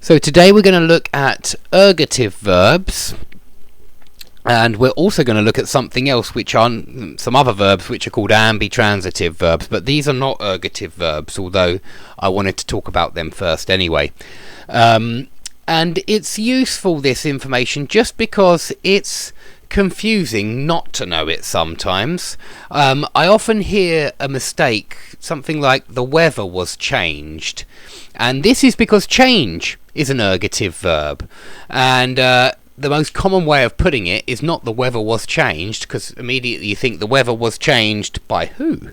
So today we're going to look at ergative verbs, and we're also going to look at something else, which are some other verbs which are called ambitransitive verbs, but these are not ergative verbs, although I wanted to talk about them first anyway. And it's useful, this information, just because it's confusing not to know it sometimes. I often hear a mistake, something like the weather was changed, and this is because change is an ergative verb, and the most common way of putting it is not the weather was changed, because immediately you think the weather was changed by who?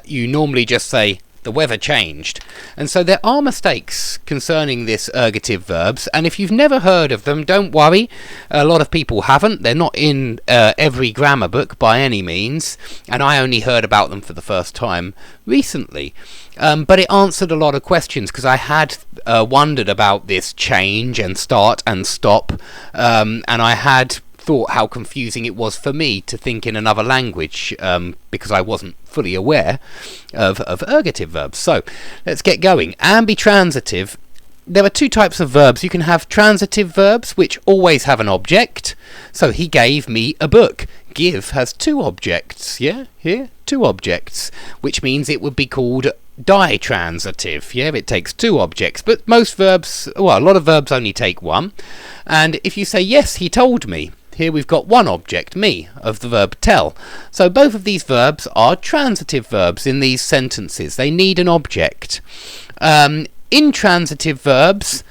You normally just say the weather changed. And so there are mistakes concerning this ergative verbs, and if you've never heard of them, don't worry. A lot of people haven't. They're not in every grammar book by any means, and I only heard about them for the first time recently. But it answered a lot of questions, because I had wondered about this change and start and stop, and I had thought how confusing it was for me to think in another language, because I wasn't fully aware of ergative verbs. So let's get going. Ambitransitive. There are two types of verbs. You can have transitive verbs, which always have an object. So he gave me a book. Give has two objects. Yeah, here, two objects, which means it would be called ditransitive. Yeah, it takes two objects, but most verbs, well, a lot of verbs only take one. And if you say, yes, he told me, here we've got one object, me, of the verb tell. So both of these verbs are transitive verbs in these sentences. They need an object. Intransitive verbs,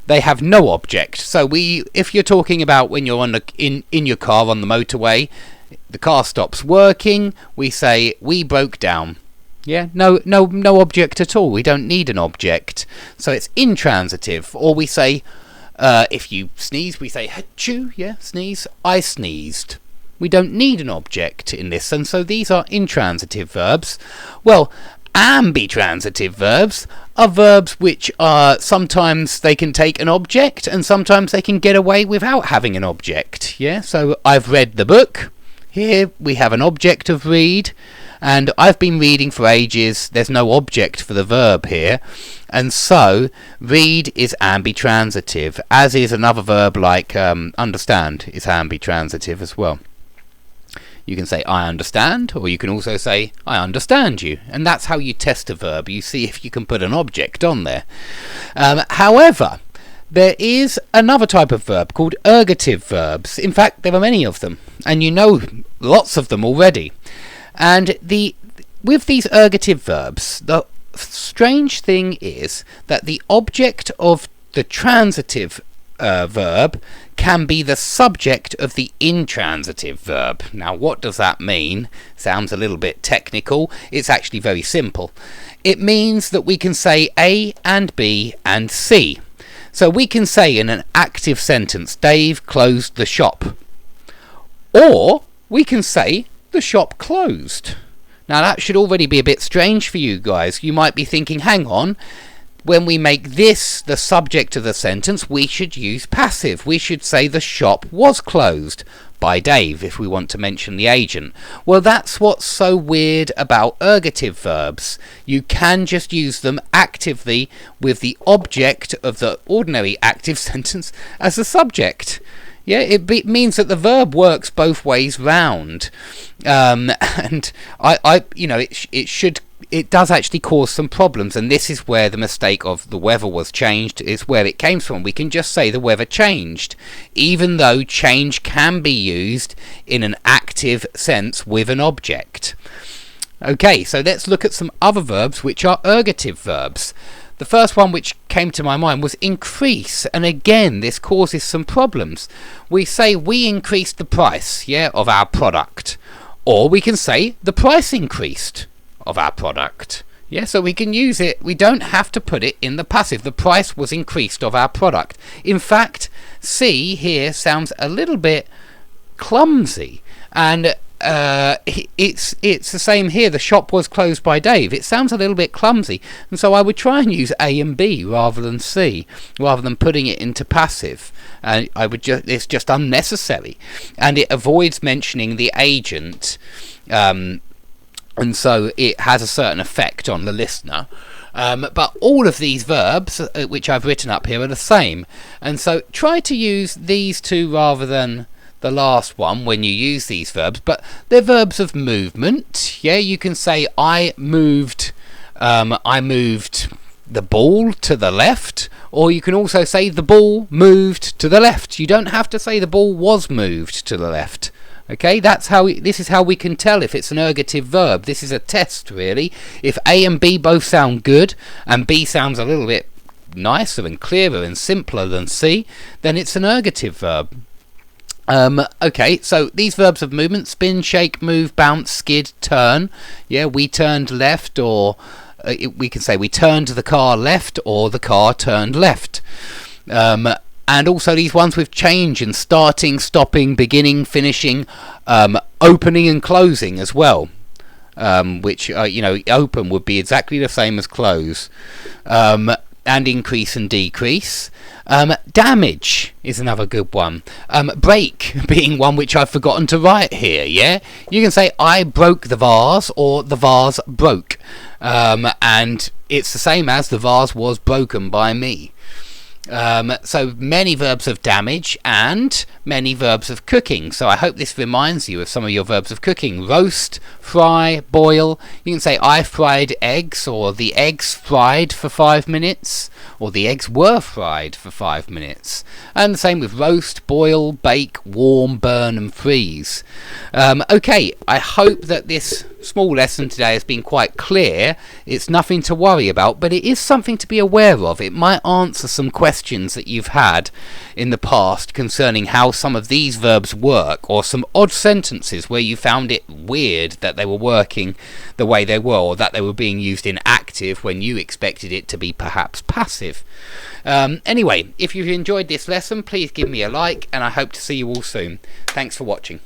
they have no object. So if you're talking about when you're on in your car on the motorway, the car stops working, we say we broke down. Yeah, no object at all. We don't need an object. So it's intransitive. Or we say, if you sneeze, we say achoo, yeah, sneeze, I sneezed. We don't need an object in this, and so these are intransitive verbs. Well, ambitransitive verbs are verbs which are sometimes they can take an object and sometimes they can get away without having an object. Yeah, so I've read the book. Here we have an object of read, and I've been reading for ages. There's no object for the verb here, and so read is ambitransitive, as is another verb like understand is ambitransitive as well. You can say I understand, or you can also say I understand you, and that's how you test a verb. You see if you can put an object on there. However, there is another type of verb called ergative verbs. In fact, there are many of them, and you know lots of them already. And with these ergative verbs, the strange thing is that the object of the transitive verb can be the subject of the intransitive verb. Now, what does that mean? Sounds a little bit technical. It's actually very simple. It means that we can say A and B and C. So we can say in an active sentence, Dave closed the shop. Or we can say the shop closed. Now that should already be a bit strange for you guys. You might be thinking, hang on, when we make this the subject of the sentence, we should use passive. We should say the shop was closed by Dave if we want to mention the agent. Well, that's what's so weird about ergative verbs. You can just use them actively with the object of the ordinary active sentence as a subject. Yeah, it means that the verb works both ways round, and it does actually cause some problems, and this is where the mistake of the weather was changed is where it came from. We can just say the weather changed, even though change can be used in an active sense with an object. Okay, so let's look at some other verbs which are ergative verbs. The first one which came to my mind was increase, and again this causes some problems. We say we increased the price, of our product, or we can say the price increased of our product. So we can use it. We don't have to put it in the passive. The price was increased of our product. In fact, C here sounds a little bit clumsy, and it's the same here. The shop was closed by Dave. It sounds a little bit clumsy, and so I would try and use A and B rather than C, rather than putting it into passive. And it's just unnecessary, and it avoids mentioning the agent, and so it has a certain effect on the listener. But all of these verbs, which I've written up here, are the same. And so try to use these two rather than the last one when you use these verbs. But they're verbs of movement. Yeah, you can say I moved the ball to the left, or you can also say the ball moved to the left. You don't have to say the ball was moved to the left. Okay, this is how we can tell if it's an ergative verb. This is a test, really. If A and B both sound good, and B sounds a little bit nicer and clearer and simpler than C, then it's an ergative verb. Okay, so these verbs of movement: spin, shake, move, bounce, skid, turn. Yeah, we turned left, or we can say we turned the car left, or the car turned left. And also these ones with change and starting, stopping, beginning, finishing, opening and closing as well. Which, open would be exactly the same as close. And increase and decrease. Damage is another good one. Break being one which I've forgotten to write here, yeah? You can say I broke the vase, or the vase broke. And it's the same as the vase was broken by me. So many verbs of damage and many verbs of cooking. So I hope this reminds you of some of your verbs of cooking. Roast, fry, boil. You can say I fried eggs, or the eggs fried for 5 minutes, or the eggs were fried for 5 minutes. And the same with roast, boil, bake, warm, burn and freeze. Okay, I hope that this small lesson today has been quite clear. It's nothing to worry about, but it is something to be aware of. It might answer some questions that you've had in the past concerning how some of these verbs work, or some odd sentences where you found it weird that they were working the way they were, or that they were being used in active when you expected it to be perhaps passive. Anyway, if you've enjoyed this lesson, please give me a like, and I hope to see you all soon. Thanks for watching.